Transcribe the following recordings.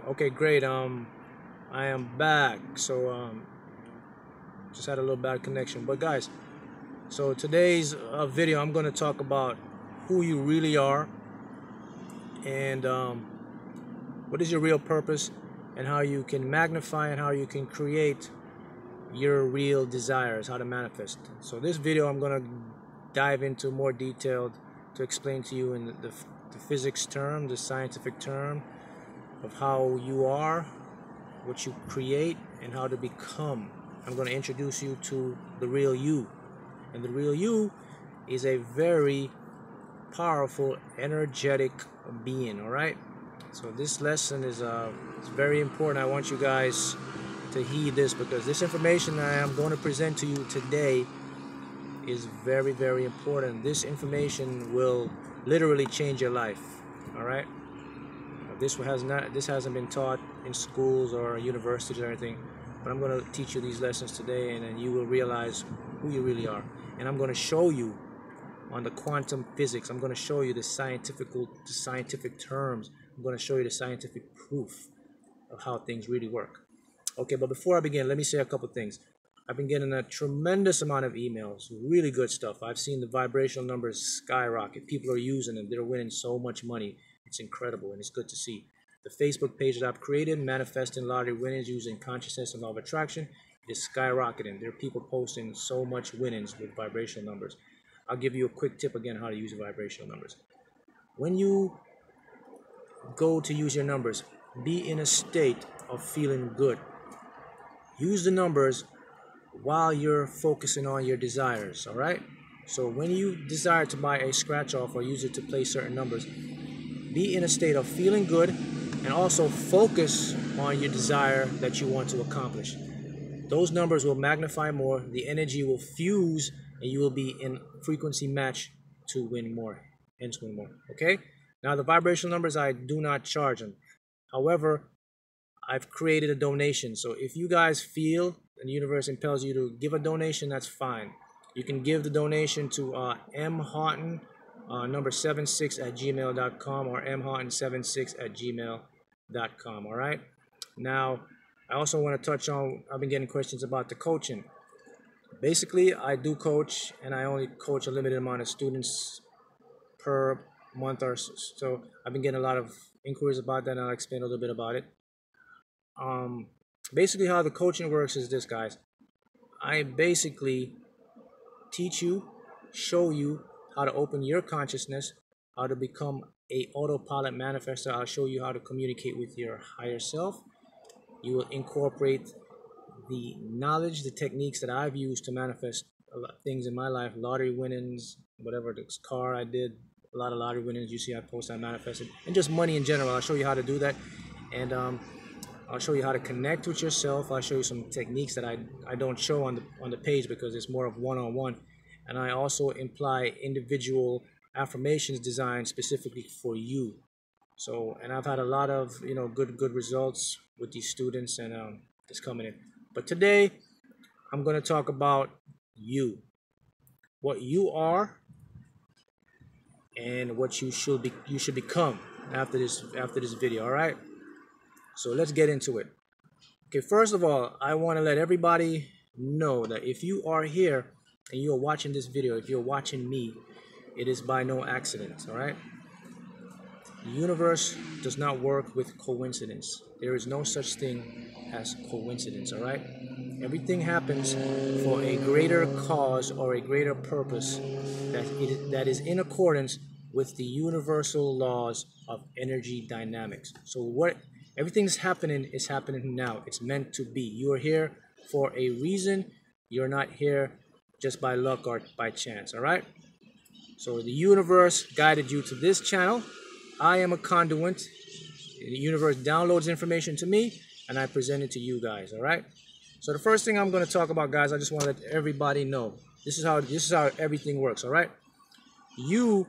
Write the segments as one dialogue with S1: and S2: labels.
S1: Okay, great. I am back. So just had a little bad connection. But guys, so today's video, I'm going to talk about who you really are and what is your real purpose and how you can magnify and how you can create your real desires, how to manifest. So this video, I'm going to dive into more detailed to explain to you in the physics term, the scientific term of how you are, what you create, and how to become. I'm going to introduce you to the real you. And the real you is a very powerful, energetic being, all right? So this lesson is very important. I want you guys to heed this because this information I am going to present to you today is very, very important. This information will literally change your life, all right? This hasn't been taught in schools or universities or anything, but I'm going to teach you these lessons today, and then you will realize who you really are. And I'm going to show you on the quantum physics. I'm going to show you the scientific terms. I'm going to show you the scientific proof of how things really work. Okay, but before I begin, let me say a couple things. I've been getting a tremendous amount of emails, really good stuff. I've seen the vibrational numbers skyrocket. People are using them. They're winning so much money. It's incredible, and it's good to see. The Facebook page that I've created, Manifesting Lottery Winnings Using Consciousness and Law of Attraction, is skyrocketing. There are people posting so much winnings with vibrational numbers. I'll give you a quick tip again how to use vibrational numbers. When you go to use your numbers, be in a state of feeling good. Use the numbers while you're focusing on your desires, all right? So when you desire to buy a scratch off or use it to play certain numbers, be in a state of feeling good and also focus on your desire that you want to accomplish. Those numbers will magnify more, the energy will fuse, and you will be in frequency match to win more, hence win more, okay? Now the vibrational numbers, I do not charge them. However, I've created a donation. So if you guys feel and the universe impels you to give a donation, that's fine. You can give the donation to mhoughton, number 76@gmail.com or mhoughton76@gmail.com, all right? Now, I also want to touch on, I've been getting questions about the coaching. Basically, I do coach, and I only coach a limited amount of students per month or so. So I've been getting a lot of inquiries about that, and I'll explain a little bit about it. Basically how the coaching works is this, guys. I basically teach you, show you how to open your consciousness, how to become a autopilot manifester. I'll show you how to communicate with your higher self. You will incorporate the knowledge, the techniques that I've used to manifest a lot of things in my life, lottery winnings, whatever, this car I did, a lot of lottery winnings. You see I post, I manifested, and just money in general. I'll show you how to do that, and I'll show you how to connect with yourself. I'll show you some techniques that I don't show on the page because it's more of one-on-one. And I also imply individual affirmations designed specifically for you. So, and I've had a lot of good results with these students, and it's coming in. But today I'm going to talk about you, what you are, and what you should become after this video. All right. So let's get into it. Okay, first of all, I want to let everybody know that if you are here and you are watching this video, if you're watching me, it is by no accident, all right? The universe does not work with coincidence. There is no such thing as coincidence, all right? Everything happens for a greater cause or a greater purpose that is in accordance with the universal laws of energy dynamics. So everything's happening is happening now. It's meant to be. You are here for a reason. You're not here just by luck or by chance, all right? So the universe guided you to this channel. I am a conduit. The universe downloads information to me, and I present it to you guys, all right? So the first thing I'm going to talk about, guys, I just want to let everybody know. This is how everything works, all right? You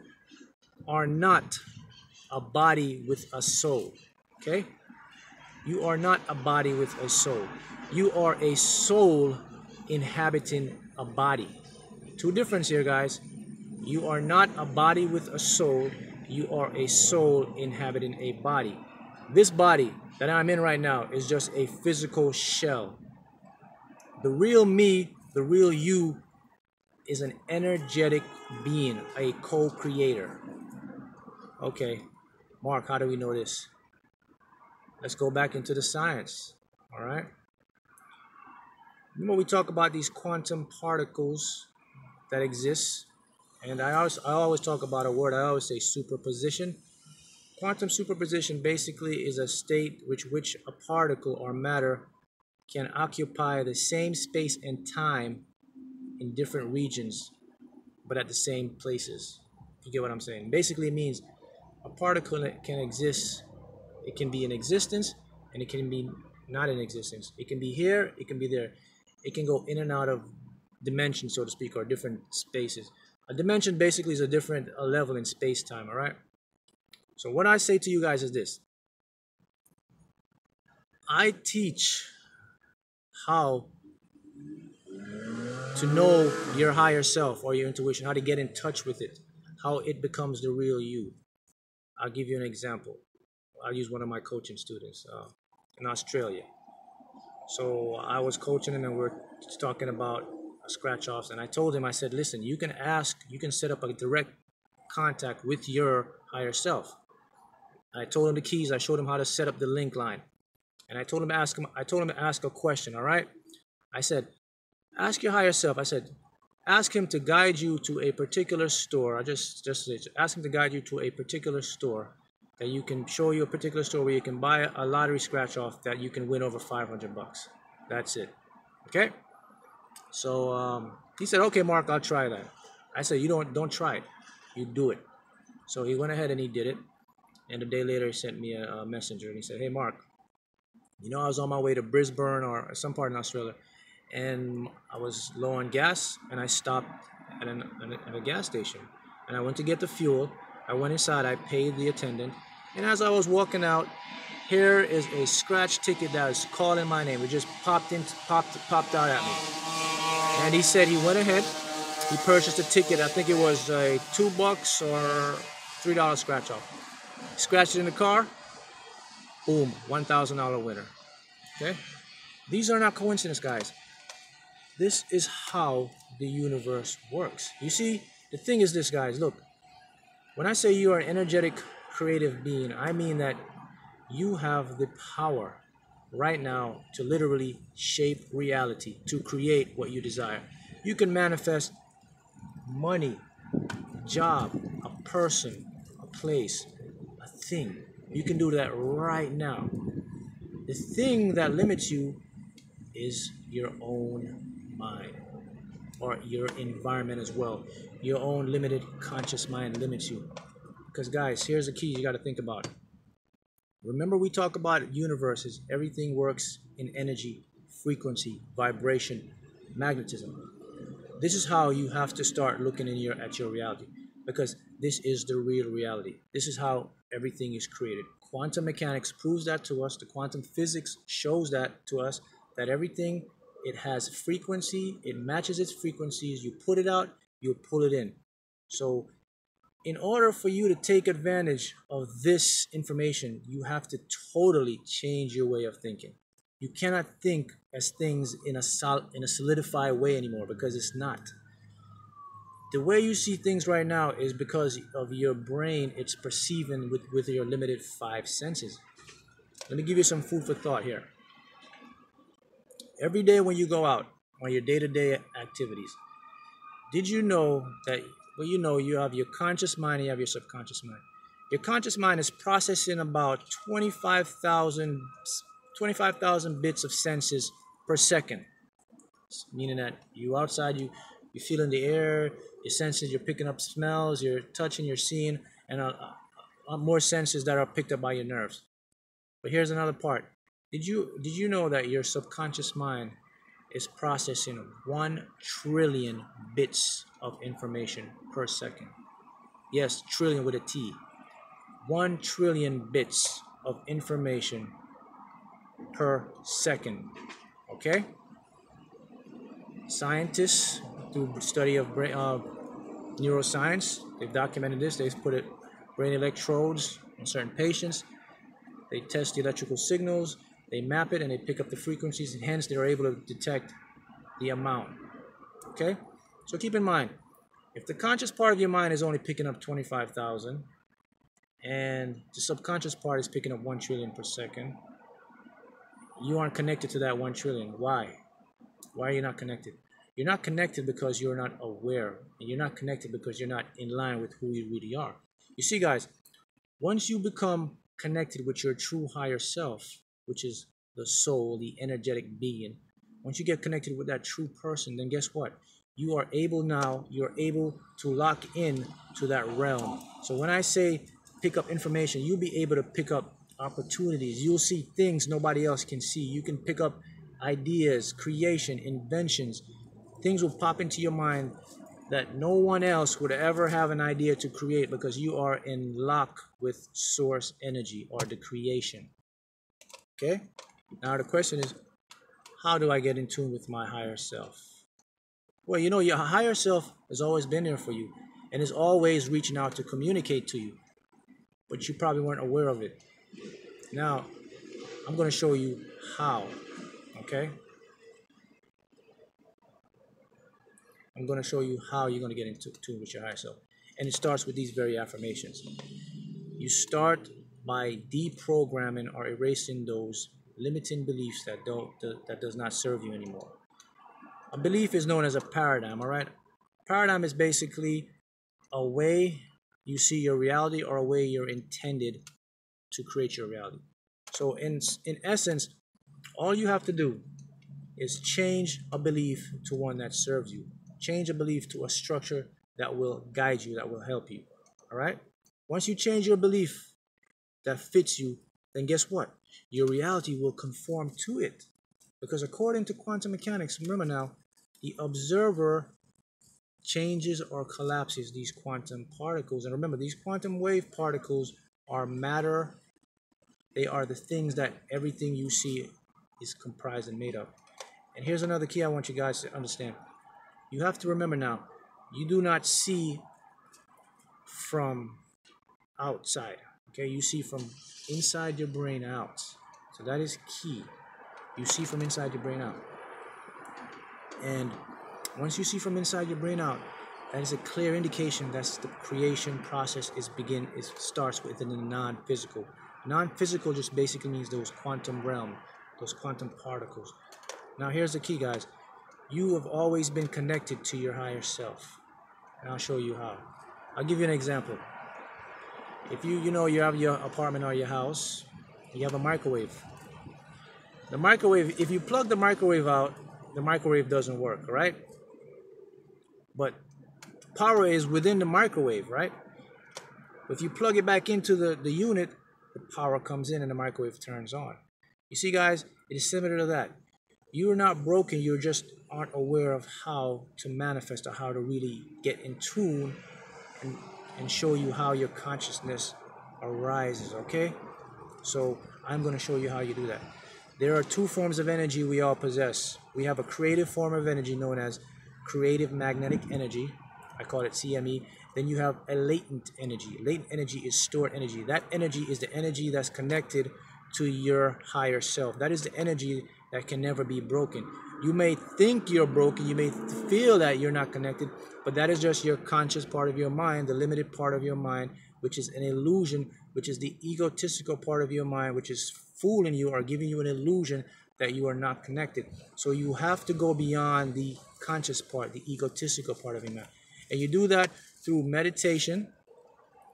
S1: are not a body with a soul, okay? You are not a body with a soul. You are a soul inhabiting a body. Two differences here, guys. You are not a body with a soul. You are a soul inhabiting a body. This body that I'm in right now is just a physical shell. The real me, the real you, is an energetic being, a co-creator. Okay, Mark, how do we know this? Let's go back into the science, all right? Remember we talk about these quantum particles that exist, and I always talk about a word, I always say superposition. Quantum superposition basically is a state which a particle or matter can occupy the same space and time in different regions, but at the same places. You get what I'm saying? Basically, it means a particle can exist, it can be in existence, and it can be not in existence. It can be here, it can be there. It can go in and out of dimensions, so to speak, or different spaces. A dimension basically is a different level in space-time, all right? So what I say to you guys is this. I teach how to know your higher self or your intuition, how to get in touch with it, how it becomes the real you. I'll give you an example. I'll use one of my coaching students in Australia. So I was coaching him and we're talking about scratch offs, and I told him, I said, listen, you can set up a direct contact with your higher self. I told him the keys, I showed him how to set up the link line. And I told him to ask a question, all right? I said, ask your higher self. I said, ask him to guide you to a particular store. Ask him to guide you to a particular store that you can show you a particular store where you can buy a lottery scratch off that you can win over 500 bucks. That's it. Okay? So he said, okay, Mark, I'll try that. I said, you don't try it. You do it. So he went ahead and he did it. And a day later, he sent me a messenger and he said, hey, Mark, you know, I was on my way to Brisbane or some part in Australia, and I was low on gas, and I stopped at a gas station. And I went to get the fuel. I went inside, I paid the attendant, and as I was walking out, here is a scratch ticket that was calling my name. It just popped out at me. And he said he went ahead, he purchased a ticket. I think it was a $2 or $3 scratch off. Scratched it in the car, boom, $1,000 winner. Okay? These are not coincidences, guys. This is how the universe works. You see, the thing is this, guys. Look, when I say you are an energetic, creative being, I mean that you have the power right now to literally shape reality, to create what you desire. You can manifest money, a job, a person, a place, a thing. You can do that right now. The thing that limits you is your own mind or your environment as well. Your own limited conscious mind limits you. Because guys, here's the key you got to think about. Remember we talk about universes. Everything works in energy, frequency, vibration, magnetism. This is how you have to start looking at your reality, because this is the real reality. This is how everything is created. Quantum mechanics proves that to us. The quantum physics shows that to us, that everything, it has frequency, it matches its frequencies. You put it out, you pull it in. So in order for you to take advantage of this information, you have to totally change your way of thinking. You cannot think as things in a solidified way anymore, because it's not. The way you see things right now is because of your brain. It's perceiving with your limited 5 senses. Let me give you some food for thought here. Every day when you go out on your day-to-day activities, did you know that, well, you have your conscious mind and you have your subconscious mind. Your conscious mind is processing about 25,000 bits of senses per second. Meaning that you outside, you feel in the air, your senses, you're picking up smells, you're touching, you're seeing, and more senses that are picked up by your nerves. But here's another part. Did you know that your subconscious mind is processing 1 trillion bits of information per second? Yes, trillion with a T. 1 trillion bits of information per second. Okay? Scientists, through study of neuroscience, they've documented this. They've put brain electrodes on certain patients. They test the electrical signals, they map it, and they pick up the frequencies, and hence they're able to detect the amount. Okay? So keep in mind, if the conscious part of your mind is only picking up 25,000, and the subconscious part is picking up 1 trillion per second, you aren't connected to that 1 trillion. Why? Why are you not connected? You're not connected because you're not aware. And you're not connected because you're not in line with who you really are. You see, guys, once you become connected with your true higher self, which is the soul, the energetic being, once you get connected with that true person, then guess what? You're able to lock in to that realm. So when I say pick up information, you'll be able to pick up opportunities. You'll see things nobody else can see. You can pick up ideas, creation, inventions. Things will pop into your mind that no one else would ever have an idea to create, because you are in lock with source energy, or the creation. Okay? Now the question is, how do I get in tune with my higher self? Well, you know, your higher self has always been there for you and is always reaching out to communicate to you, but you probably weren't aware of it. Now, I'm going to show you how, okay? I'm going to show you how you're going to get in tune with your higher self. And it starts with these very affirmations. You start by deprogramming or erasing those limiting beliefs that does not serve you anymore. A belief is known as a paradigm, all right? Paradigm is basically a way you see your reality, or a way you're intended to create your reality. So in essence, all you have to do is change a belief to one that serves you. Change a belief to a structure that will guide you, that will help you, all right? Once you change your belief that fits you, then guess what? Your reality will conform to it. Because according to quantum mechanics, remember now, the observer changes or collapses these quantum particles. And remember, these quantum wave particles are matter. They are the things that everything you see is comprised and made of. And here's another key I want you guys to understand. You have to remember now, you do not see from outside. Okay, you see from inside your brain out. So that is key. You see from inside your brain out. And once you see from inside your brain out, that is a clear indication that the creation process starts within the non-physical. Non-physical just basically means those quantum realm, those quantum particles. Now here's the key, guys. You have always been connected to your higher self. And I'll show you how. I'll give you an example. If you have your apartment or your house, you have a microwave. The microwave, if you plug the microwave out, the microwave doesn't work, right? But power is within the microwave, right? If you plug it back into the unit, the power comes in and the microwave turns on. You see, guys, it is similar to that. You are not broken, you just aren't aware of how to manifest, or how to really get in tune and show you how your consciousness arises, okay? So I'm going to show you how you do that. There are two forms of energy we all possess. We have a creative form of energy known as creative magnetic energy. I call it CME. Then you have a latent energy. Latent energy is stored energy. That energy is the energy that's connected to your higher self. That is the energy that can never be broken. You may think you're broken, you may feel that you're not connected, but that is just your conscious part of your mind, the limited part of your mind, which is an illusion, which is the egotistical part of your mind, which is fooling you or giving you an illusion that you are not connected. So you have to go beyond the conscious part, the egotistical part of your mind. And you do that through meditation,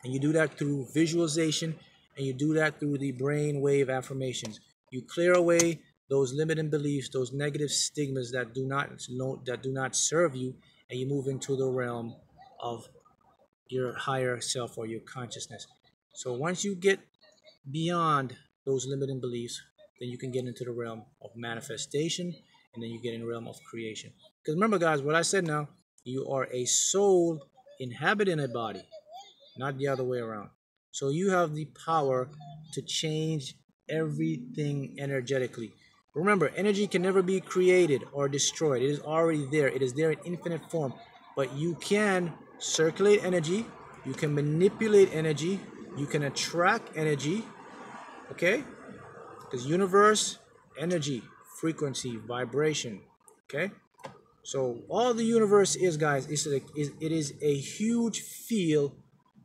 S1: and you do that through visualization, and you do that through the brain wave affirmations. You clear away those limiting beliefs, those negative stigmas that do not serve you, and you move into the realm of your higher self or your consciousness. So once you get beyond those limiting beliefs, then you can get into the realm of manifestation, and then you get in the realm of creation. Because remember, guys, what I said now, you are a soul inhabiting a body, not the other way around. So you have the power to change everything energetically. Remember, energy can never be created or destroyed. It is already there. It is there in infinite form. But you can circulate energy. You can manipulate energy. You can attract energy. Okay? Because universe, energy, frequency, vibration. Okay? So all the universe is, guys, it is a huge field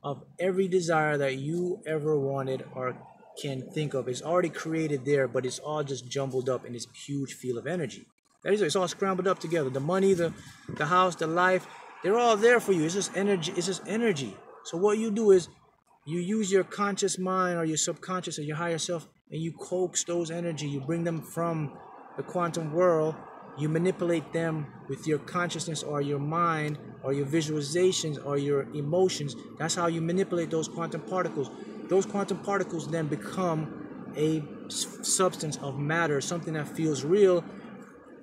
S1: of every desire that you ever wanted or can think of. It's already created there, but it's all just jumbled up in this huge field of energy. That is, it's all scrambled up together. The money, the house, the life, they're all there for you. It's just energy. It's just energy. So what you do is you use your conscious mind or your subconscious or your higher self, and you coax those energy. You bring them from the quantum world. You manipulate them with your consciousness or your mind or your visualizations or your emotions. That's how you manipulate those quantum particles. Those quantum particles then become a substance of matter, something that feels real.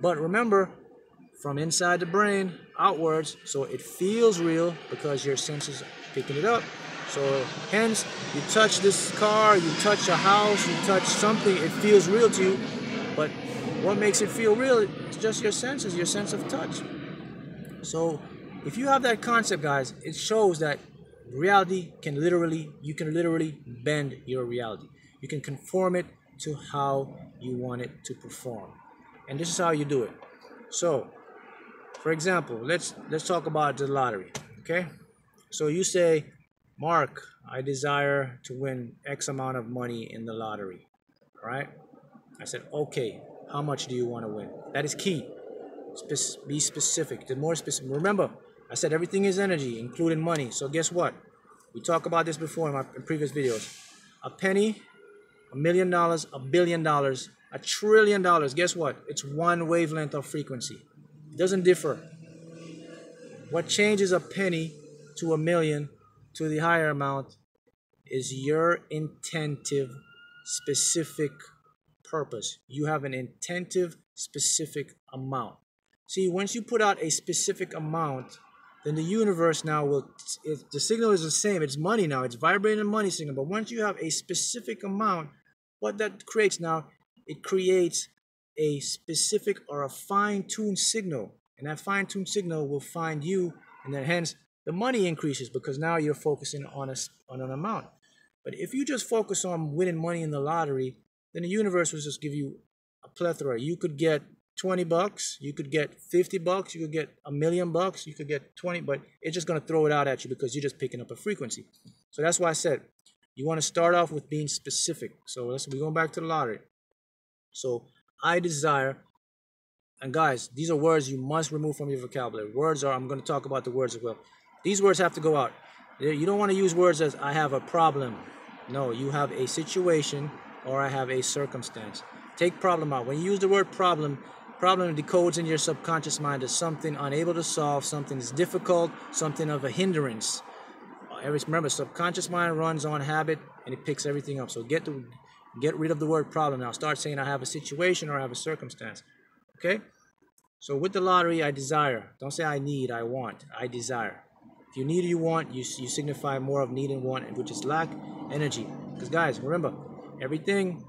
S1: But remember, from inside the brain outwards, so it feels real because your senses are picking it up. So hence, you touch this car, you touch a house, you touch something, it feels real to you. But what makes it feel real? It's just your senses, your sense of touch. So if you have that concept, guys, it shows that reality can you can literally bend your reality. You can conform it to how you want it to perform. And this is how you do it. So, for example, let's talk about the lottery, okay? So you say, Mark, I desire to win X amount of money in the lottery, all right? I said, okay, how much do you want to win? That is key. Be specific. The more specific. Remember, I said everything is energy, including money. So guess what? We talked about this before in previous videos. A penny, $1 million, $1 billion, $1 trillion. Guess what? It's one wavelength of frequency. It doesn't differ. What changes a penny to a million to the higher amount is your intentive, specific purpose. You have an intentive, specific amount. See, once you put out a specific amount, then the universe now will, if the signal is the same, it's money now, it's vibrating money signal. But once you have a specific amount, what that creates now, it creates a specific or a fine-tuned signal. And that fine-tuned signal will find you, and then hence the money increases because now you're focusing on an amount. But if you just focus on winning money in the lottery, then the universe will just give you a plethora. You could get $20, you could get $50, you could get $1 million, you could get 20, but it's just going to throw it out at you because you're just picking up a frequency. So that's why I said you want to start off with being specific. So we're going back to the lottery. So I desire, and guys, these are words you must remove from your vocabulary. Words are, I'm going to talk about the words as well. These words have to go out. You don't want to use words as I have a problem. No, you have a situation or I have a circumstance. Take problem out. When you use the word problem decodes in your subconscious mind as something unable to solve, something that's difficult, something of a hindrance. Remember, subconscious mind runs on habit and it picks everything up. So get rid of the word problem now. Start saying I have a situation or I have a circumstance. Okay? So with the lottery, I desire. Don't say I need, I want. I desire. If you need or you want, you signify more of need and want, which is lack, energy. Because guys, remember, everything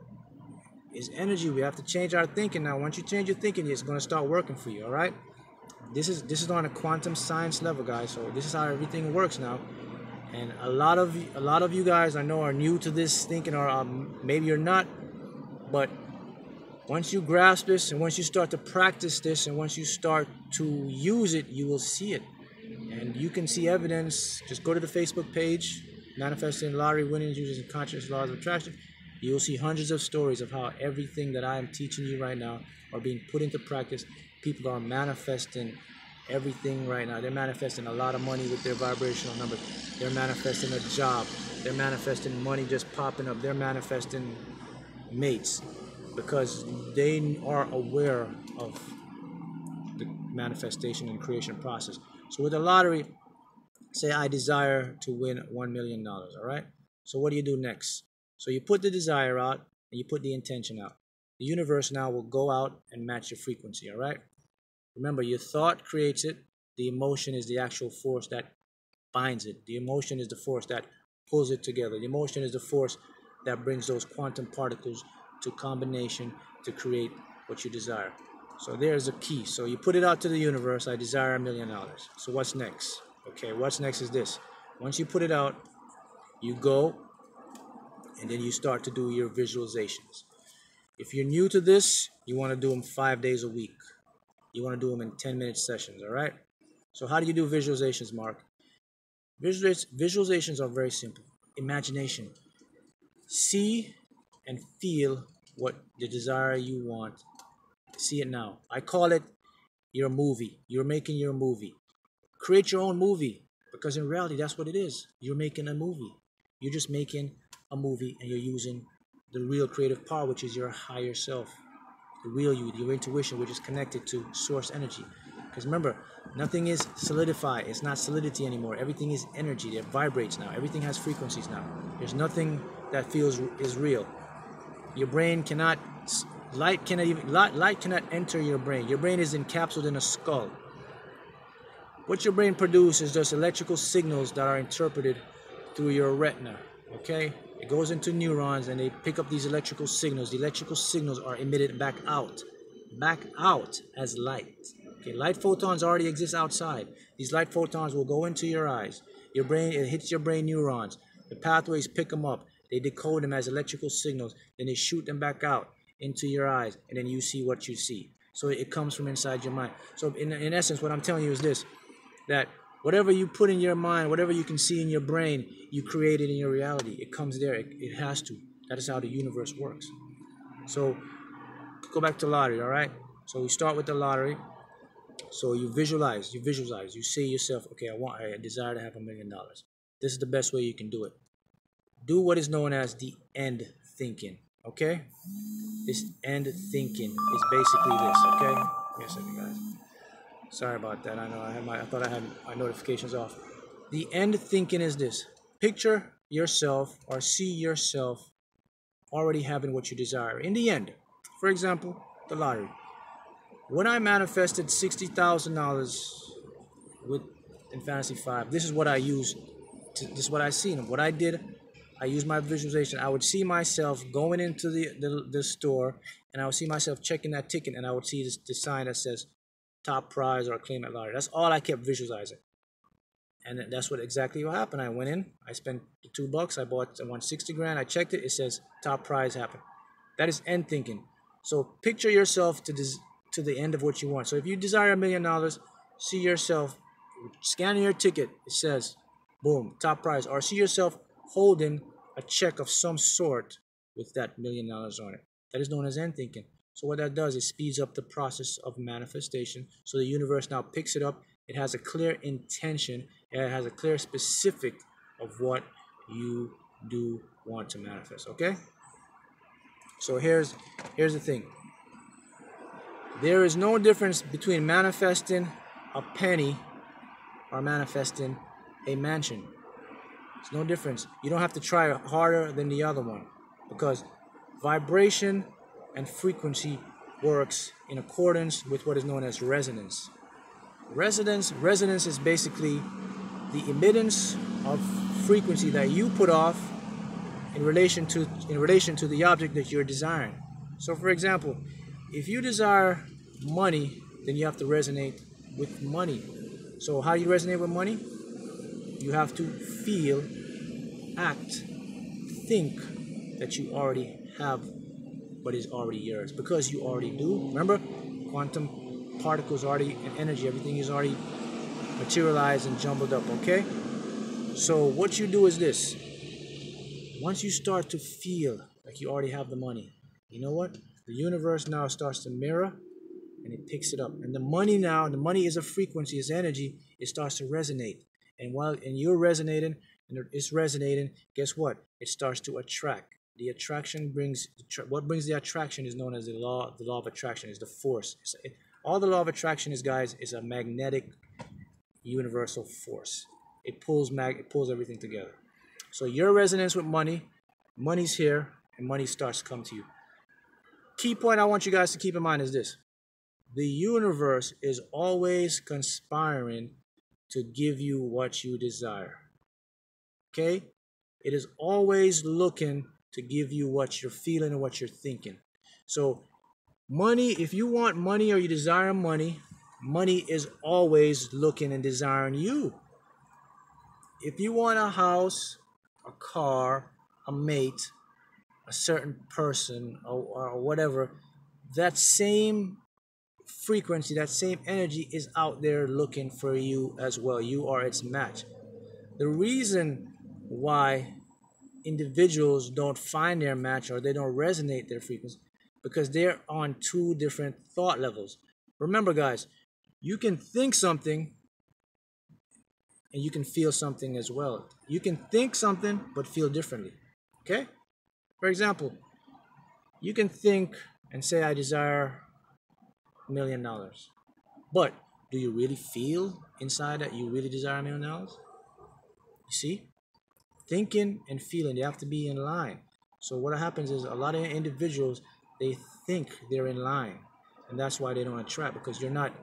S1: is energy. We have to change our thinking now. Once you change your thinking, it's going to start working for you, all right? This is on a quantum science level, guys. So this is how everything works now. And a lot of you guys I know are new to this thinking, or maybe you're not. But once you grasp this, and once you start to practice this, and once you start to use it, you will see it. And you can see evidence. Just go to the Facebook page, Manifesting Lottery Winnings Using Conscious Laws of Attraction. You'll see hundreds of stories of how everything that I am teaching you right now are being put into practice. People are manifesting everything right now. They're manifesting a lot of money with their vibrational numbers. They're manifesting a job. They're manifesting money just popping up. They're manifesting mates because they are aware of the manifestation and creation process. So with the lottery, say I desire to win $1 million, all right? So what do you do next? So you put the desire out and you put the intention out. The universe now will go out and match your frequency, all right? Remember, your thought creates it. The emotion is the actual force that binds it. The emotion is the force that pulls it together. The emotion is the force that brings those quantum particles to combination to create what you desire. So there's a key. So you put it out to the universe, I desire $1 million. So what's next? Okay, what's next is this. Once you put it out, you go and then you start to do your visualizations. If you're new to this, you want to do them 5 days a week. You want to do them in 10-minute sessions, all right? So how do you do visualizations, Mark? Visualizations are very simple. Imagination. See and feel what the desire you want. See it now. I call it your movie. You're making your movie. Create your own movie, because in reality, that's what it is. You're making a movie. You're just making a movie, and you're using the real creative power, which is your higher self, the real you, your intuition, which is connected to source energy. Because remember, nothing is solidified. It's not solidity anymore. Everything is energy. It vibrates now. Everything has frequencies now. There's nothing that feels is real. Your brain cannot, light cannot enter your brain. Your brain is encapsulated in a skull. What your brain produces is just electrical signals that are interpreted through your retina, okay? It goes into neurons and they pick up these electrical signals. The electrical signals are emitted back out as light. Okay, light photons already exist outside. These light photons will go into your eyes. Your brain, it hits your brain neurons. The pathways pick them up. They decode them as electrical signals. Then they shoot them back out into your eyes, and then you see what you see. So it comes from inside your mind. So in essence, what I'm telling you is this, that whatever you put in your mind, whatever you can see in your brain, you create it in your reality. It comes there. It has to. That is how the universe works. So go back to lottery, all right? So we start with the lottery. So you visualize. You say yourself, okay, I desire to have $1 million. This is the best way you can do it. Do what is known as the end thinking, okay? This end thinking is basically this, okay? Give me a second, guys. Sorry about that. I know I thought I had my notifications off. The end thinking is this. Picture yourself or see yourself already having what you desire. In the end, for example, the lottery. When I manifested $60,000 in Fantasy 5, this is what I used. This is what I seen. What I did, I used my visualization. I would see myself going into the store, and I would see myself checking that ticket, and I would see the sign that says top prize or claim at lottery. That's all I kept visualizing. And that's exactly what happened. I went in, I spent the $2, I won 60 grand, I checked it, it says top prize happened. That is end thinking. So picture yourself to the end of what you want. So if you desire $1 million, see yourself scanning your ticket, it says boom, top prize. Or see yourself holding a check of some sort with that $1 million on it. That is known as end thinking. So what that does is speeds up the process of manifestation. So the universe now picks it up. It has a clear intention. It has a clear specific of what you do want to manifest. Okay? So here's the thing. There is no difference between manifesting a penny or manifesting a mansion. There's no difference. You don't have to try harder than the other one, because vibration and frequency works in accordance with what is known as resonance. Resonance is basically the emittance of frequency that you put off in relation to the object that you're desiring. So for example, if you desire money, then you have to resonate with money. So how do you resonate with money? You have to feel, act, think that you already have what is already yours, because you already do. Remember, quantum particles already in energy, everything is already materialized and jumbled up, okay? So what you do is this. Once you start to feel like you already have the money, you know what? The universe now starts to mirror, and it picks it up. And the money is a frequency, it's energy, it starts to resonate. And you're resonating, and it's resonating, guess what? It starts to attract. The attraction brings, what brings the attraction is known as the law of attraction, is the force. All the law of attraction is, guys, is a magnetic universal force. It pulls everything together. So your resonance with money, money's here, and money starts to come to you. Key point I want you guys to keep in mind is this. The universe is always conspiring to give you what you desire. Okay? It is always looking to give you what you're feeling and what you're thinking. So money, if you want money or you desire money, money is always looking and desiring you. If you want a house, a car, a mate, a certain person or whatever, that same frequency, that same energy is out there looking for you as well. You are its match. The reason why individuals don't find their match or they don't resonate their frequency because they're on two different thought levels. Remember, guys, you can think something and you can feel something as well. You can think something but feel differently. Okay? For example, you can think and say, I desire $1 million. But do you really feel inside that you really desire $1 million? You see? Thinking and feeling, they have to be in line. So what happens is a lot of individuals, they think they're in line. And that's why they don't attract, because you're not.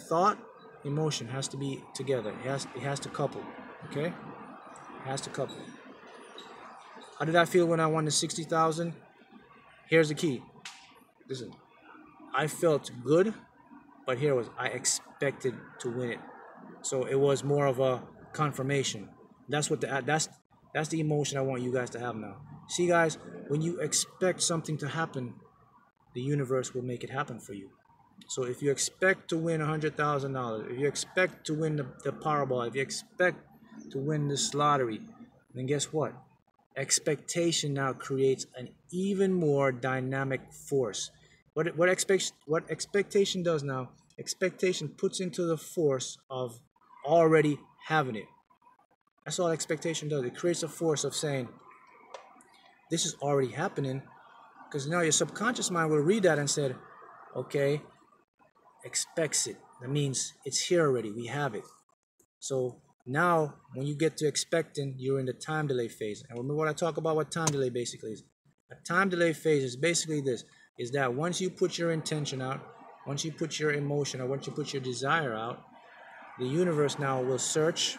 S1: Thought, emotion has to be together. It has to couple. Okay? It has to couple. How did I feel when I won the 60,000? Here's the key. Listen, I felt good, but here was I expected to win it. So it was more of a confirmation. That's what that's the emotion I want you guys to have now. See, guys, when you expect something to happen, the universe will make it happen for you. So if you expect to win $100,000, if you expect to win the Powerball, if you expect to win this lottery, then guess what? Expectation now creates an even more dynamic force. What expectation does now? Expectation puts into the force of already having it. That's all expectation does. It creates a force of saying, this is already happening, because now your subconscious mind will read that and said, okay, expects it. That means it's here already. We have it. So now when you get to expecting, you're in the time delay phase. And remember what I talk about what time delay basically is. A time delay phase is basically this, is that once you put your intention out, once you put your emotion or once you put your desire out, the universe now will search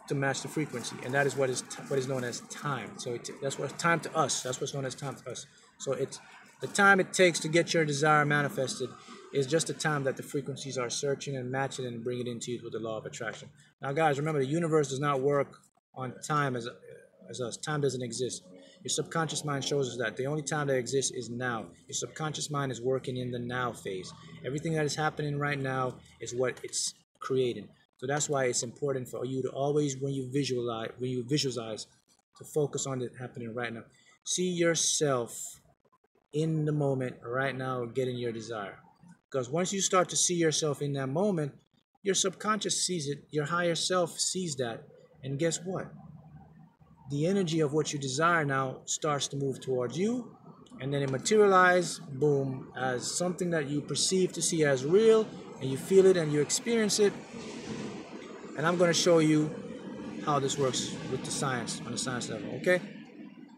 S1: to match the frequency, and that is what is known as time. So that's what time to us. That's what's known as time to us. So it's the time it takes to get your desire manifested is just the time that the frequencies are searching and matching and bringing it into you with the law of attraction. Now, guys, remember the universe does not work on time as us. Time doesn't exist. Your subconscious mind shows us that the only time that exists is now. Your subconscious mind is working in the now phase. Everything that is happening right now is what it's creating. So that's why it's important for you to always, when you visualize, to focus on it happening right now. See yourself in the moment right now getting your desire. Because once you start to see yourself in that moment, your subconscious sees it, your higher self sees that, and guess what? The energy of what you desire now starts to move towards you, and then it materializes, boom, as something that you perceive to see as real, and you feel it and you experience it. And I'm going to show you how this works with the science, on the science level, okay?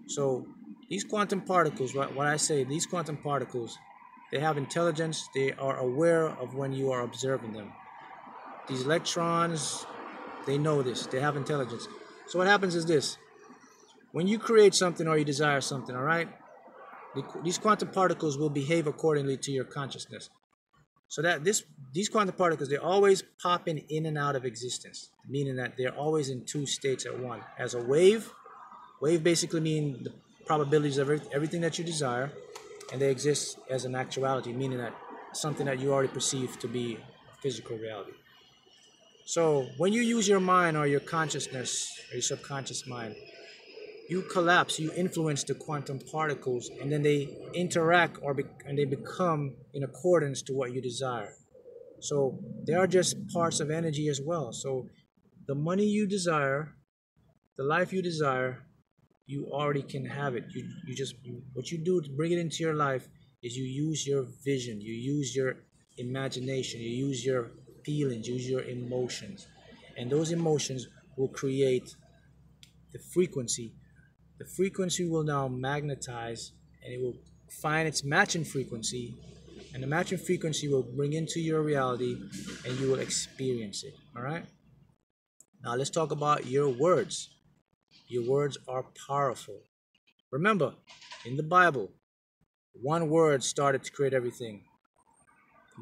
S1: So these quantum particles, what I say, these quantum particles, they have intelligence. They are aware of when you are observing them. These electrons, they know this. They have intelligence. So what happens is this. When you create something or you desire something, all right, these quantum particles will behave accordingly to your consciousness. So that these quantum particles, they're always popping in and out of existence, meaning that they're always in two states at once. As a wave basically means the probabilities of everything that you desire, and they exist as an actuality, meaning that something that you already perceive to be a physical reality. So when you use your mind or your consciousness or your subconscious mind, you collapse, you influence the quantum particles, and then they interact and they become in accordance to what you desire. So they are just parts of energy as well. So the money you desire, the life you desire, you already can have it. What you do to bring it into your life is you use your vision, you use your imagination, you use your feelings, you use your emotions, and those emotions will create the frequency. The frequency will now magnetize, and it will find its matching frequency, and the matching frequency will bring into your reality, and you will experience it. All right? Now let's talk about your words. Your words are powerful. Remember, in the Bible, one word started to create everything.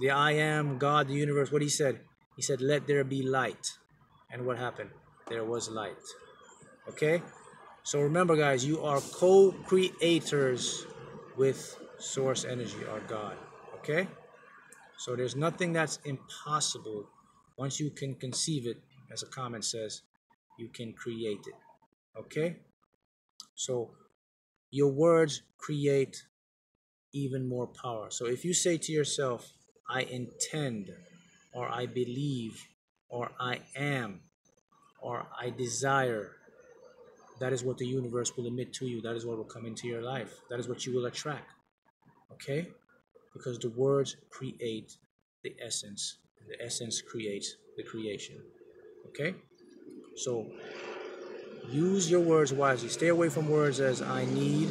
S1: The I am, God, the universe, what he said? He said, let there be light. And what happened? There was light. Okay? So remember, guys, you are co-creators with source energy or God. Okay? So there's nothing that's impossible. Once you can conceive it, as a comment says, you can create it. Okay? So your words create even more power. So if you say to yourself, I intend, or I believe, or I am, or I desire, that is what the universe will emit to you. That is what will come into your life. That is what you will attract. Okay? Because the words create the essence. The essence creates the creation. Okay? So use your words wisely. Stay away from words as I need,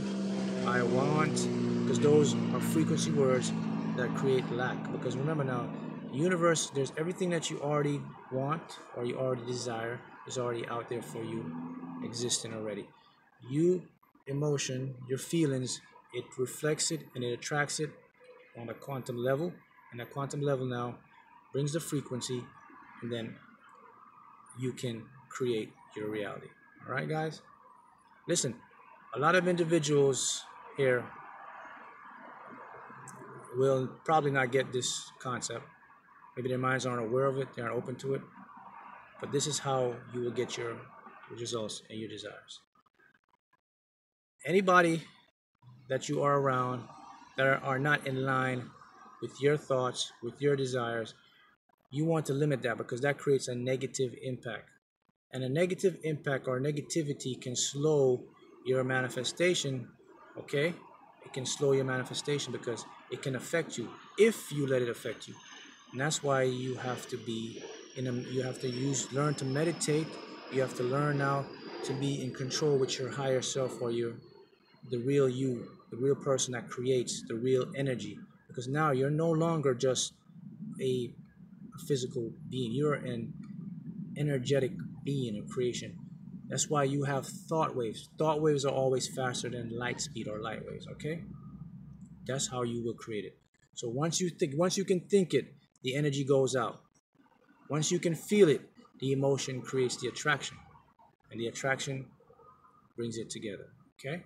S1: I want, because those are frequency words that create lack. Because remember now, universe, there's everything that you already want or you already desire is already out there for you, existing already. You, emotion, your feelings, it reflects it and it attracts it on a quantum level. And that quantum level now brings the frequency, and then you can create your reality. All right, guys? Listen, a lot of individuals here will probably not get this concept. Maybe their minds aren't aware of it, they aren't open to it. But this is how you will get your results and your desires. Anybody that you are around that are not in line with your thoughts, with your desires, you want to limit that because that creates a negative impact. And a negative impact or negativity can slow your manifestation, okay? It can slow your manifestation because it can affect you if you let it affect you. And that's why you have to be you have to learn to meditate. You have to learn now to be in control with your higher self or the real you, the real person that creates the real energy. Because now you're no longer just a physical being. You're an energetic being of creation. That's why you have thought waves. Thought waves are always faster than light speed or light waves, okay? That's how you will create it. So once you can think it, the energy goes out. Once you can feel it, the emotion creates the attraction. And the attraction brings it together, okay?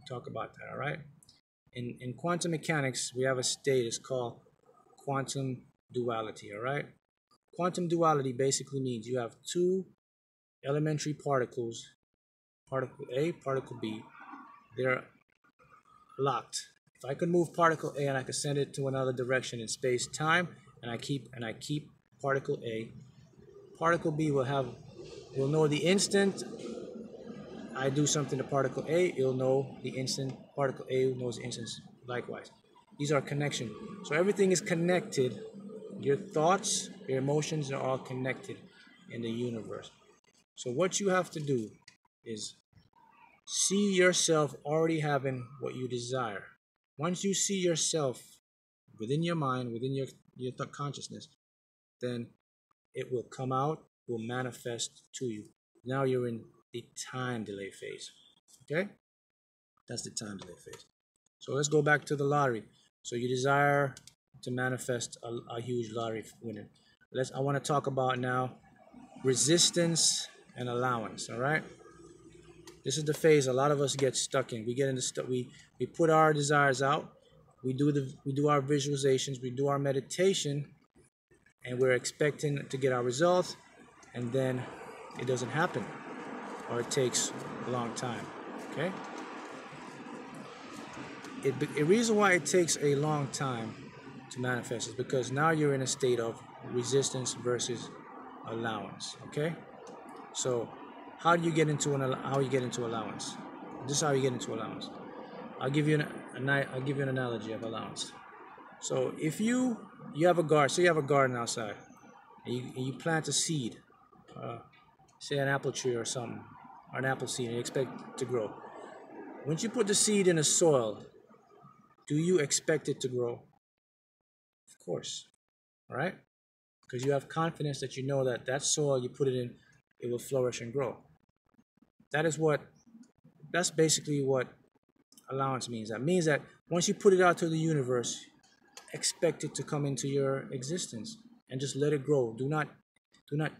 S1: Talk about that, all right? In quantum mechanics, we have a state, it's called quantum duality, all right? Quantum duality basically means you have two elementary particles, particle A, particle B. They're locked. If I could move particle A and I could send it to another direction in space time, and I keep particle A, particle B will know the instant I do something to particle A, it'll know the instant particle A knows the instant likewise. These are connection. So everything is connected. Your thoughts, your emotions are all connected in the universe. So what you have to do is see yourself already having what you desire. Once you see yourself within your mind, within your consciousness, then it will come out, will manifest to you. Now you're in the time delay phase. Okay? That's the time delay phase. So let's go back to the lottery. So you desire to manifest a huge lottery winner. I want to talk about now resistance and allowance. All right? This is the phase a lot of us get stuck in. We get into stuff. We put our desires out. We do our visualizations. We do our meditation, and we're expecting to get our results, and then it doesn't happen, or it takes a long time. Okay. The reason why it takes a long time to manifest is because now you're in a state of resistance versus allowance. Okay. So how do you get into allowance? This is how you get into allowance. I'll give you an analogy of allowance. So if you have a garden, say you have a garden outside, and you plant a seed, say an apple tree or something, or an apple seed, and you expect it to grow. Once you put the seed in the soil, do you expect it to grow? Of course, all right? Because you have confidence that you know that soil you put it in, it will flourish and grow. That's basically what allowance means. That means that once you put it out to the universe, expect it to come into your existence and just let it grow. Do not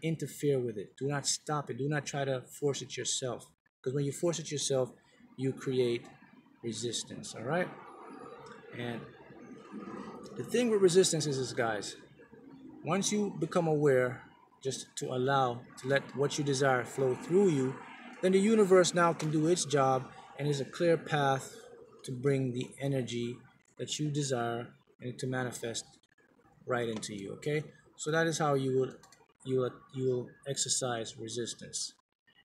S1: interfere with it. Do not stop it. Do not try to force it yourself. Because when you force it yourself, you create resistance, all right? And the thing with resistance is this, guys. Once you become aware, just to allow, to let what you desire flow through you, then the universe now can do its job, and there's a clear path to bring the energy that you desire and to manifest right into you, okay? So that is how you will exercise resistance.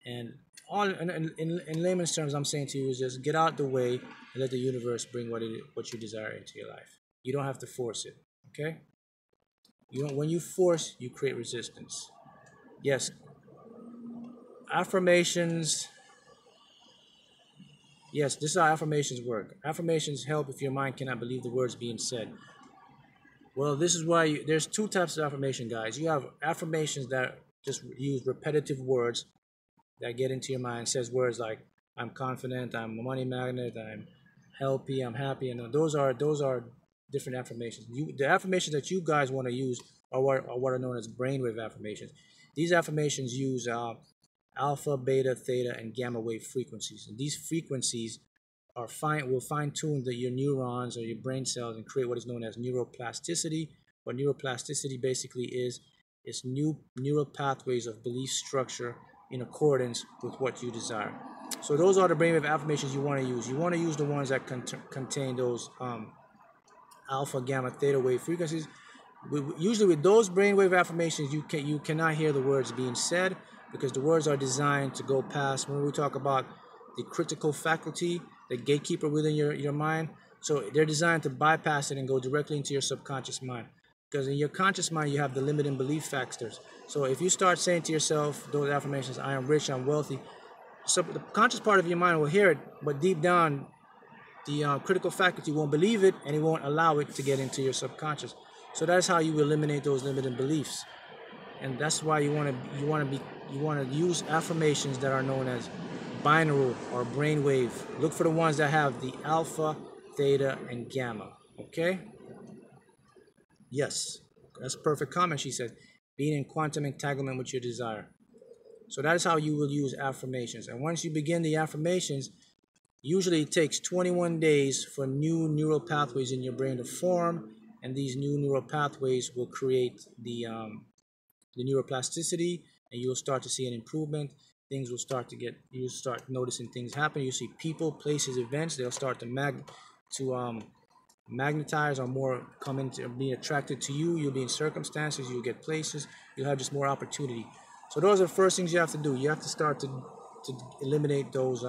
S1: And all in layman's terms, I'm saying to you is just get out the way and let the universe bring what you desire into your life. You don't have to force it, okay? You don't. When you force, you create resistance. Yes, affirmations. Yes, this is how affirmations work. Affirmations help if your mind cannot believe the words being said. Well, this is why there's two types of affirmation, guys. You have affirmations that just use repetitive words that get into your mind. Says words like "I'm confident," "I'm a money magnet," "I'm healthy," "I'm happy," and those are different affirmations. The affirmations that you guys want to use are what are known as brainwave affirmations. These affirmations use alpha, beta, theta, and gamma wave frequencies. And these frequencies will fine-tune your neurons or your brain cells and create what is known as neuroplasticity. What neuroplasticity basically is new neural pathways of belief structure in accordance with what you desire. So those are the brainwave affirmations you want to use. You want to use the ones that contain those alpha, gamma, theta wave frequencies. Usually with those brainwave affirmations, you cannot hear the words being said because the words are designed to go past. When we talk about the critical faculty, the gatekeeper within your mind, so they're designed to bypass it and go directly into your subconscious mind. Because in your conscious mind, you have the limiting belief factors. So if you start saying to yourself those affirmations, "I am rich, I'm wealthy," so the conscious part of your mind will hear it, but deep down, the critical faculty won't believe it, and it won't allow it to get into your subconscious. So that's how you eliminate those limiting beliefs, and that's why you want to use affirmations that are known as binaural or brainwave. Look for the ones that have the alpha, theta, and gamma. Okay. Yes, that's a perfect comment. She said, being in quantum entanglement with your desire. So that is how you will use affirmations. And once you begin the affirmations, usually it takes 21 days for new neural pathways in your brain to form, and these new neural pathways will create the neuroplasticity, and you'll start to see an improvement. Things will start to you'll start noticing things happen. You see people, places, events. They'll start to magnetize or more come into being attracted to you. You'll be in circumstances, you'll get places, you'll have just more opportunity. So those are the first things you have to do. You have to start to eliminate those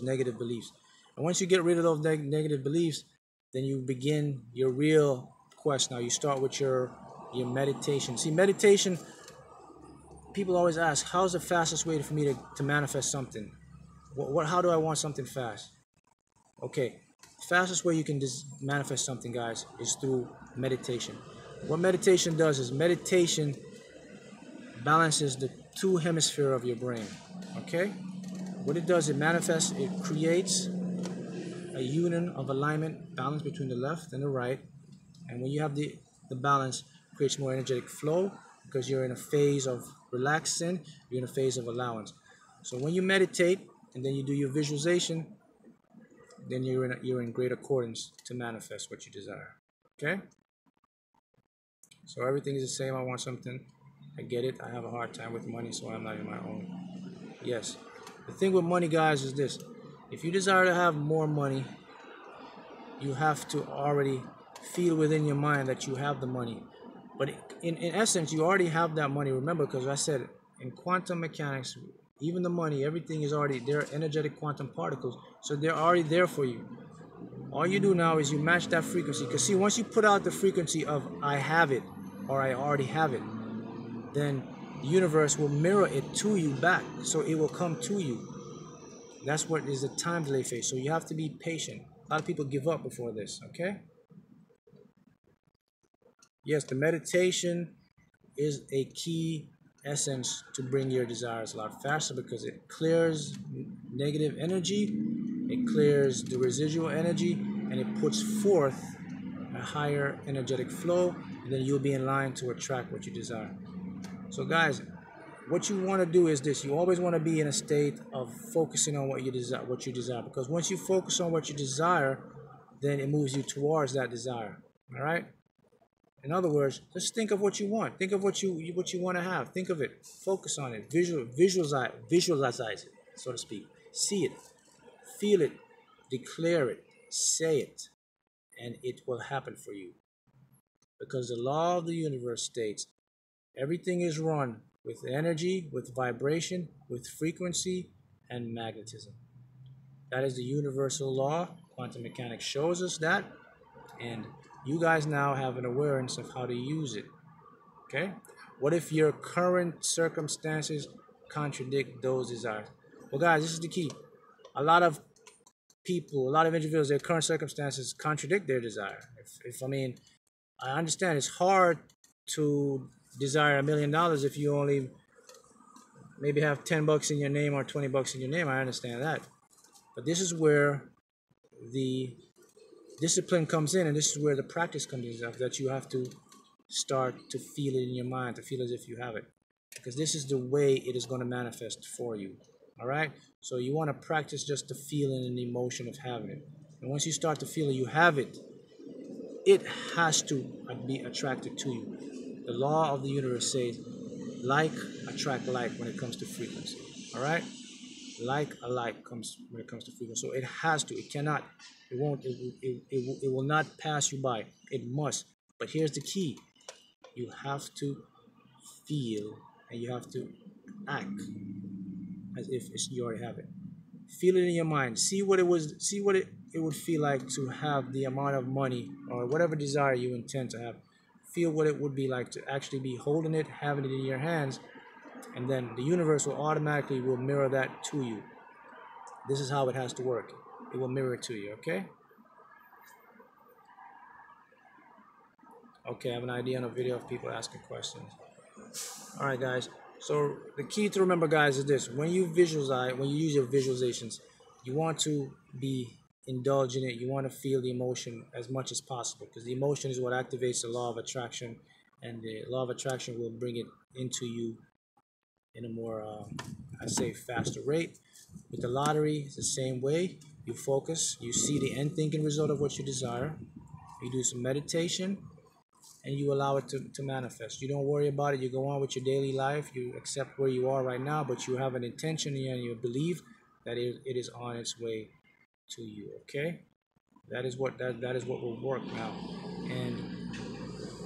S1: negative beliefs. And once you get rid of those negative beliefs, then you begin your real quest. Now you start with your meditation. See, meditation, people always ask, how's the fastest way for me to manifest something? How do I want something fast? Okay, fastest way you can just manifest something, guys, is through meditation. What meditation does is meditation balances the two hemispheres of your brain. Okay, what it does, it creates a union of alignment, balance between the left and the right. And when you have the balance, it creates more energetic flow because you're in a phase of relaxing, you're in a phase of allowance. So when you meditate and then you do your visualization, then you're in great accordance to manifest what you desire. Okay? So everything is the same. I want something. I get it. I have a hard time with money, so I'm not in my own. Yes. The thing with money, guys, is this. If you desire to have more money, you have to already feel within your mind that you have the money. But in essence, you already have that money. Remember, because I said in quantum mechanics, even the money, everything is already there, energetic quantum particles. So they're already there for you. All you do now is you match that frequency. Because see, once you put out the frequency of I have it or I already have it, then the universe will mirror it to you back. So it will come to you. That's what is the time delay phase. So you have to be patient. A lot of people give up before this, okay? Yes, the meditation is a key essence to bring your desires a lot faster because it clears negative energy, it clears the residual energy, and it puts forth a higher energetic flow, and then you'll be in line to attract what you desire. So guys, what you want to do is this: you always want to be in a state of focusing on what you desire, because once you focus on what you desire, then it moves you towards that desire. All right. In other words, just think of what you want. Think of what you want to have. Think of it. Focus on it. Visualize it, so to speak. See it, feel it, declare it, say it, and it will happen for you. Because the law of the universe states everything is run with energy, with vibration, with frequency, and magnetism. That is the universal law. Quantum mechanics shows us that. And you guys now have an awareness of how to use it. Okay? What if your current circumstances contradict those desires? Well, guys, this is the key. A lot of people, a lot of individuals, their current circumstances contradict their desire. I understand it's hard to desire $1 million if you only maybe have $10 in your name or $20 in your name. I understand that. But this is where the discipline comes in, and this is where the practice comes in, that you have to start to feel it in your mind, to feel as if you have it. Because this is the way it is going to manifest for you. All right? So you want to practice just the feeling and the emotion of having it. And once you start to feel it, you have it, it has to be attracted to you. The law of the universe says like attract like when it comes to frequency. All right? Like alike comes when it comes to frequency. So it has to. It cannot. It won't. It will not pass you by. It must. But here's the key. You have to feel and you have to act as if you already have it. Feel it in your mind. See what it was. See what it would feel like to have the amount of money or whatever desire you intend to have. Feel what it would be like to actually be holding it, having it in your hands, and then the universe will automatically mirror that to you. This is how it has to work. It will mirror it to you. Okay. Okay, I have an idea on a video of people asking questions. All right, guys. So the key to remember, guys, is this: when you visualize, when you use your visualizations, you want to be indulging it. You want to feel the emotion as much as possible, because the emotion is what activates the law of attraction, and the law of attraction will bring it into you in a more, I say, faster rate. With the lottery, it's the same way. You focus, you see the end thinking result of what you desire. You do some meditation, and you allow it to manifest. You don't worry about it. You go on with your daily life. You accept where you are right now, but you have an intention and you believe that it is on its way to you. Okay, that is what will work now. And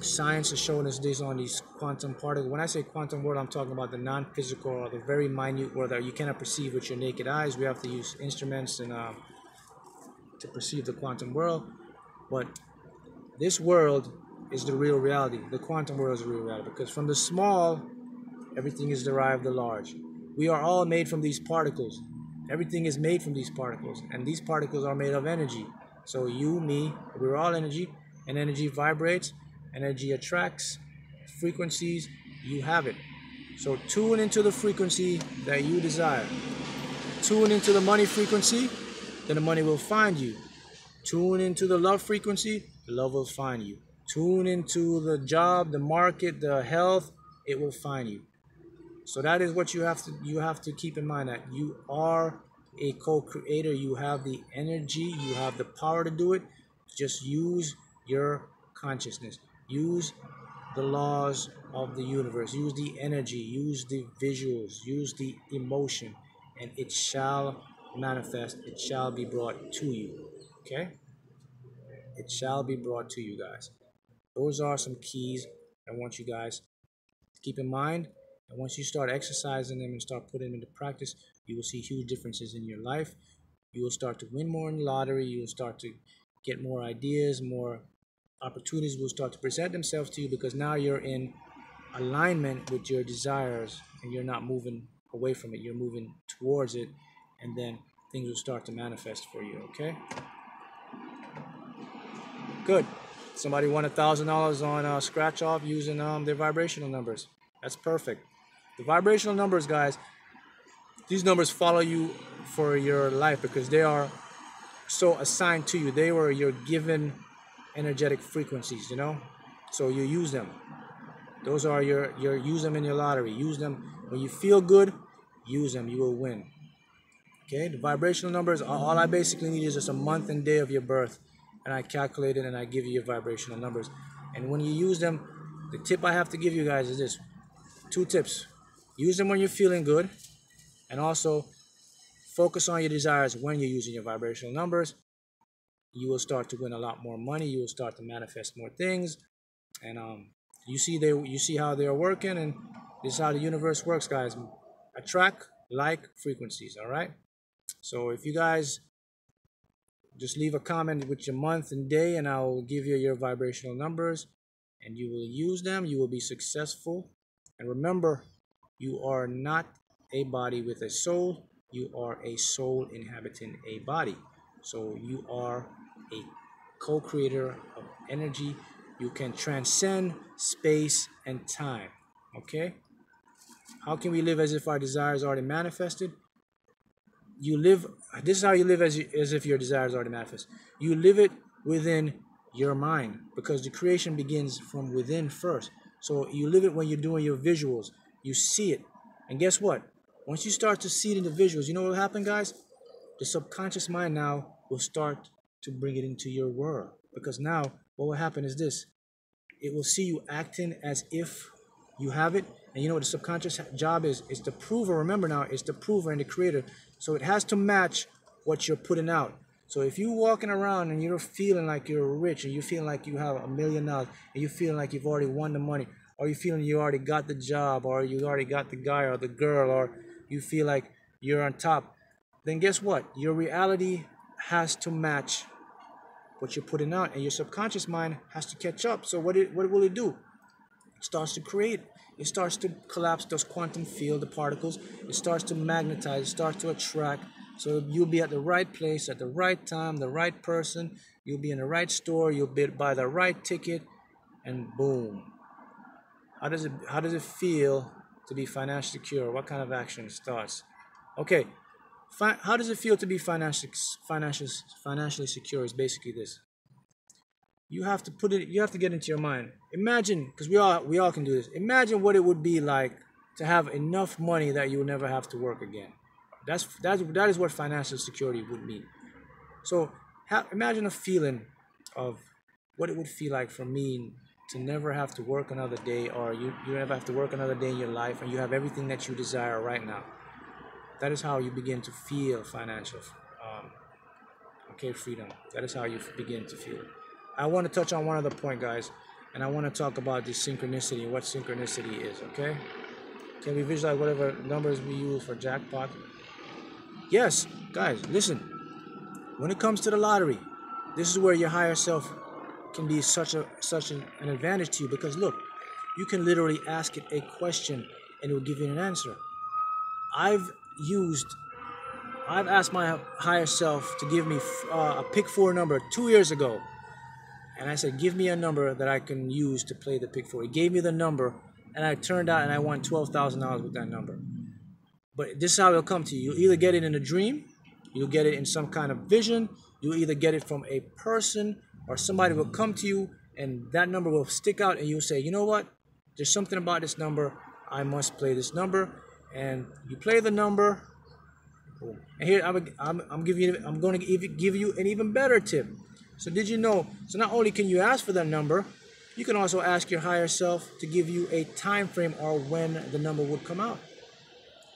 S1: science has shown us this on these quantum particles. When I say quantum world, I'm talking about the non-physical or the very minute world that you cannot perceive with your naked eyes. We have to use instruments and to perceive the quantum world. But this world is the real reality. The quantum world is the real reality, because from the small, everything is derived the large. We are all made from these particles. Everything is made from these particles, and these particles are made of energy. So you, me, we're all energy, and energy vibrates, energy attracts frequencies. You have it. So tune into the frequency that you desire. Tune into the money frequency, then the money will find you. Tune into the love frequency, the love will find you. Tune into the job, the market, the health, it will find you. So that is what you have to keep in mind, that you are a co-creator. You have the energy, you have the power to do it. Just use your consciousness. Use the laws of the universe. Use the energy, use the visuals, use the emotion, and it shall manifest. It shall be brought to you. Okay? It shall be brought to you, guys. Those are some keys I want you guys to keep in mind. And once you start exercising them and start putting them into practice, you will see huge differences in your life. You will start to win more in the lottery. You will start to get more ideas, more opportunities will start to present themselves to you, because now you're in alignment with your desires and you're not moving away from it. You're moving towards it, and then things will start to manifest for you. Okay? Good. Somebody won $1,000 on scratch off using their vibrational numbers. That's perfect. The vibrational numbers, guys, these numbers follow you for your life because they are so assigned to you. They were your given energetic frequencies, you know? So you use them. Those are your use them in your lottery. Use them When you feel good, use them. You will win. Okay, the vibrational numbers, all I basically need is just a month and day of your birth, and I calculate it and I give you your vibrational numbers. And when you use them, the tip I have to give you guys is this: 2 tips. Use them when you're feeling good, and also focus on your desires when you're using your vibrational numbers. You will start to win a lot more money. You will start to manifest more things, and you see how they are working, and this is how the universe works, guys. Attract like frequencies. All right. So if you guys just leave a comment with your month and day, and I'll give you your vibrational numbers, and you will use them. You will be successful. And remember, you are not a body with a soul. You are a soul inhabiting a body. So you are a co-creator of energy. You can transcend space and time. Okay? How can we live as if our desire is already manifested? This is how you live as if your desire is already manifest. You live it within your mind, because the creation begins from within first. So you live it when you're doing your visuals. You see it. And guess what? Once you start to see it in the visuals, you know what will happen, guys? The subconscious mind now will start to bring it into your world. Because now what will happen is this: it will see you acting as if you have it. And you know what the subconscious job is? It's the prover. Remember now, it's the prover and the creator. So it has to match what you're putting out. So if you're walking around and you're feeling like you're rich, and you're feeling like you have $1 million, and you're feeling like you've already won the money, or you're feeling you already got the job, or you already got the guy or the girl, or you feel like you're on top, then guess what? Your reality has to match what you're putting out, and your subconscious mind has to catch up. So what will it do? It starts to create. It starts to collapse those quantum field, the particles. It starts to magnetize. It starts to attract. So you'll be at the right place at the right time, the right person. You'll be in the right store. You'll buy the right ticket, and boom. How does it feel to be financially secure? What kind of action starts? Okay. How does it feel to be financially secure? Is basically this. You have to get into your mind. Imagine, because we all can do this. Imagine what it would be like to have enough money that you will never have to work again. That is what financial security would mean. So imagine a feeling of what it would feel like for me to never have to work another day, or you never have to work another day in your life, and you have everything that you desire right now. That is how you begin to feel financial freedom. That is how you begin to feel it. I want to touch on one other point, guys, and I want to talk about the synchronicity, what synchronicity is, okay? Can we visualize whatever numbers we use for jackpot? Yes, guys, listen. When it comes to the lottery, this is where your higher self can be such an advantage to you, because look, you can literally ask it a question and it will give you an answer. I've asked my higher self to give me a pick 4 number 2 years ago. And I said, give me a number that I can use to play the pick 4. He gave me the number, and I turned out and I won $12,000 with that number. But this is how it'll come to you. You'll either get it in a dream, you'll get it in some kind of vision, you'll either get it from a person, or somebody will come to you and that number will stick out, and you'll say, you know what? There's something about this number. I must play this number. And you play the number. And here I'm going to give you an even better tip. So did you know? So not only can you ask for that number, you can also ask your higher self to give you a time frame or when the number would come out.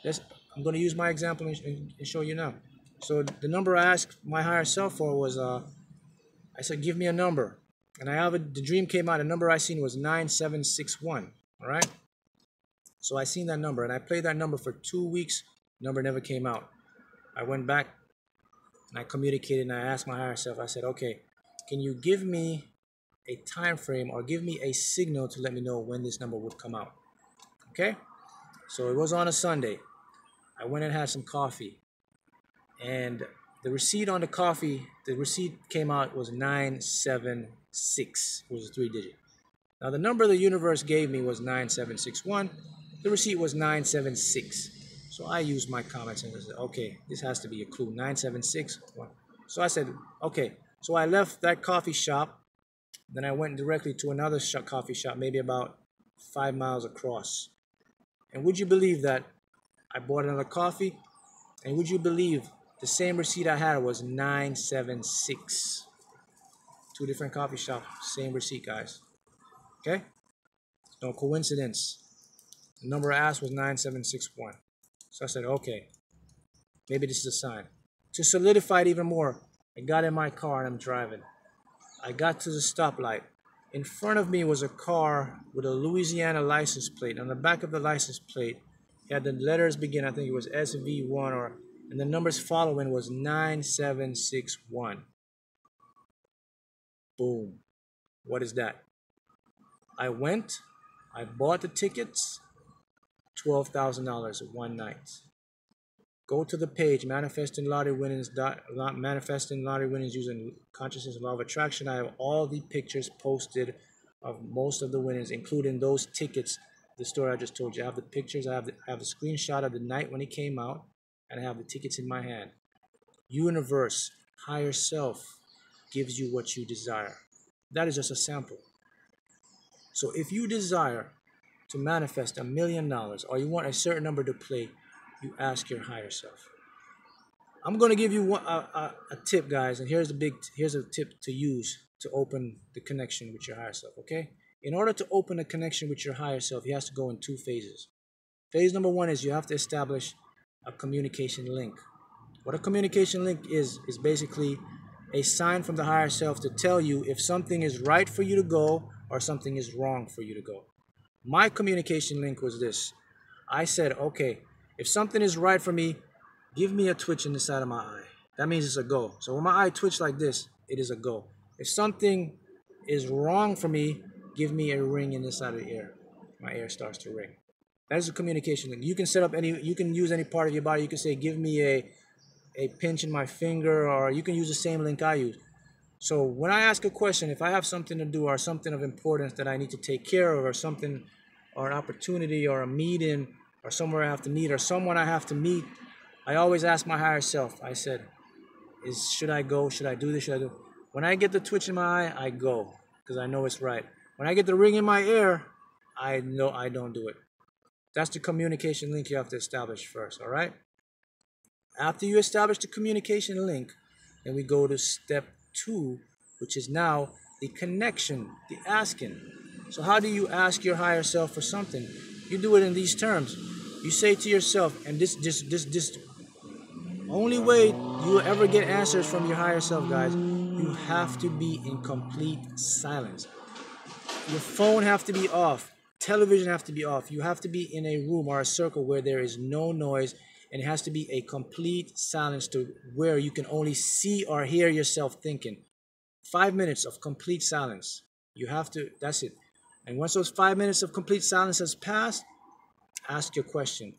S1: I'm going to use my example and show you now. So the number I asked my higher self for was, I said, give me a number. And the dream came out, the number I seen was 9761, all right? So I seen that number, and I played that number for 2 weeks. Number never came out. I went back, and I communicated, and I asked my higher self, I said, okay, can you give me a time frame or give me a signal to let me know when this number would come out? Okay? So it was on a Sunday. I went and had some coffee, and the receipt on the coffee, the receipt came out was 976, was a 3-digit. Now the number the universe gave me was 9761. The receipt was 976. So I used my common sense and said, okay, this has to be a clue, 976. So I said, okay. So I left that coffee shop. Then I went directly to another coffee shop, maybe about 5 miles across. And would you believe that I bought another coffee? And would you believe the same receipt I had was 976? Two different coffee shops, same receipt, guys. Okay? No coincidence. The number I asked was 9761. So I said, okay, maybe this is a sign. To solidify it even more, I got in my car and I'm driving. I got to the stoplight. In front of me was a car with a Louisiana license plate. On the back of the license plate, it had the letters begin, I think it was SV1, and the numbers following was 9761. Boom. What is that? I went, I bought the tickets, $12,000 one night. Go to the page, manifesting lottery winnings using consciousness and law of attraction. I have all the pictures posted of most of the winnings, including those tickets. The story I just told you. I have the pictures. I have the screenshot of the night when it came out, and I have the tickets in my hand. Universe, higher self, gives you what you desire. That is just a sample. So if you desire to manifest $1 million, or you want a certain number to play, you ask your higher self. I'm going to give you a tip, guys, and here's a tip to use to open the connection with your higher self, okay? In order to open a connection with your higher self, you have to go in 2 phases. Phase number 1 is you have to establish a communication link. What a communication link is basically a sign from the higher self to tell you if something is right for you to go or something is wrong for you to go. My communication link was this. I said, okay, if something is right for me, give me a twitch in the side of my eye. That means it's a go. So when my eye twitch like this, it is a go. If something is wrong for me, give me a ring in the side of the ear. My ear starts to ring. That is a communication link. You can set up you can use any part of your body. You can say, give me a pinch in my finger, or you can use the same link I use. So when I ask a question, if I have something to do or something of importance that I need to take care of, or something, or an opportunity, or a meeting, or somewhere I have to meet, or someone I have to meet, I always ask my higher self. I said, should I go? Should I do this? Should I do? When I get the twitch in my eye, I go, because I know it's right. When I get the ring in my ear, I know I don't do it. That's the communication link you have to establish first, all right? After you establish the communication link, then we go to step 2, which is now the connection, the asking. So how do you ask your higher self for something? You do it in these terms. You say to yourself, and this only way you will ever get answers from your higher self, guys, you have to be in complete silence. Your phone have to be off. Television have to be off. You have to be in a room or a circle where there is no noise, and it has to be a complete silence to where you can only see or hear yourself thinking. 5 minutes of complete silence. You have to, that's it. And once those 5 minutes of complete silence has passed, ask your question.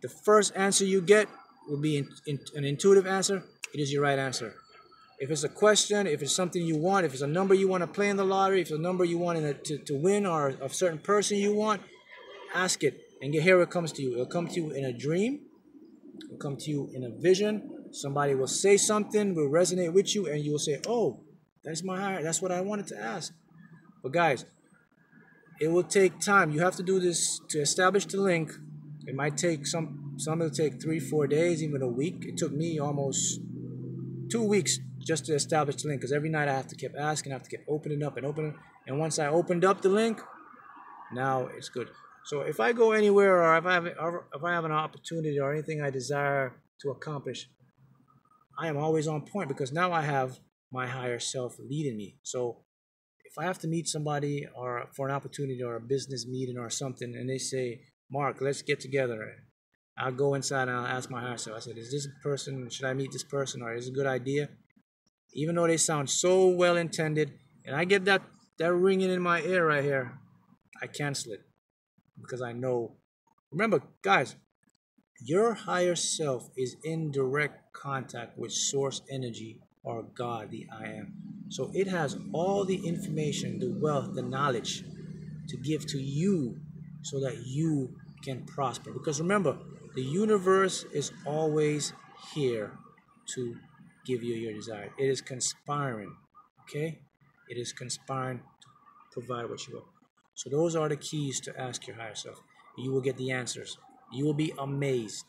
S1: The first answer you get will be an intuitive answer. It is your right answer. If it's a question, if it's something you want, if it's a number you want to play in the lottery, if it's a number you want to win, or a certain person you want, ask it and hear what comes to you. It'll come to you in a dream. It'll come to you in a vision. Somebody will say something, will resonate with you, and you will say, oh, that's my higher, that's what I wanted to ask. But guys, it will take time. You have to do this to establish the link. It might take some it'll take 3-4 days, even a week. It took me almost 2 weeks just to establish the link, because every night I have to keep asking, I have to keep opening up and opening. And once I opened up the link, now it's good. So if I go anywhere, or if I have an opportunity or anything I desire to accomplish, I am always on point, because now I have my higher self leading me. So if I have to meet somebody, or for an opportunity or a business meeting or something, and they say, Mark, let's get together, I'll go inside and I'll ask my higher self. I said, is this person, should I meet this person, or is it a good idea? Even though they sound so well intended, and I get that ringing in my ear right here, I cancel it, because I know. Remember, guys, your higher self is in direct contact with source energy, or God, the I am. So it has all the information, the wealth, the knowledge to give to you, so that you can prosper. Because remember, the universe is always here to give you your desire. It is conspiring, okay? It is conspiring to provide what you want. So those are the keys to ask your higher self. you will get the answers. You will be amazed.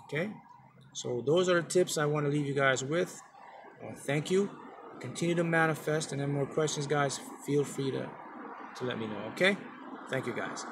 S1: Okay? So those are the tips I want to leave you guys with. Thank you. Continue to manifest, and then more questions, guys, feel free to let me know. Okay? Thank you, guys.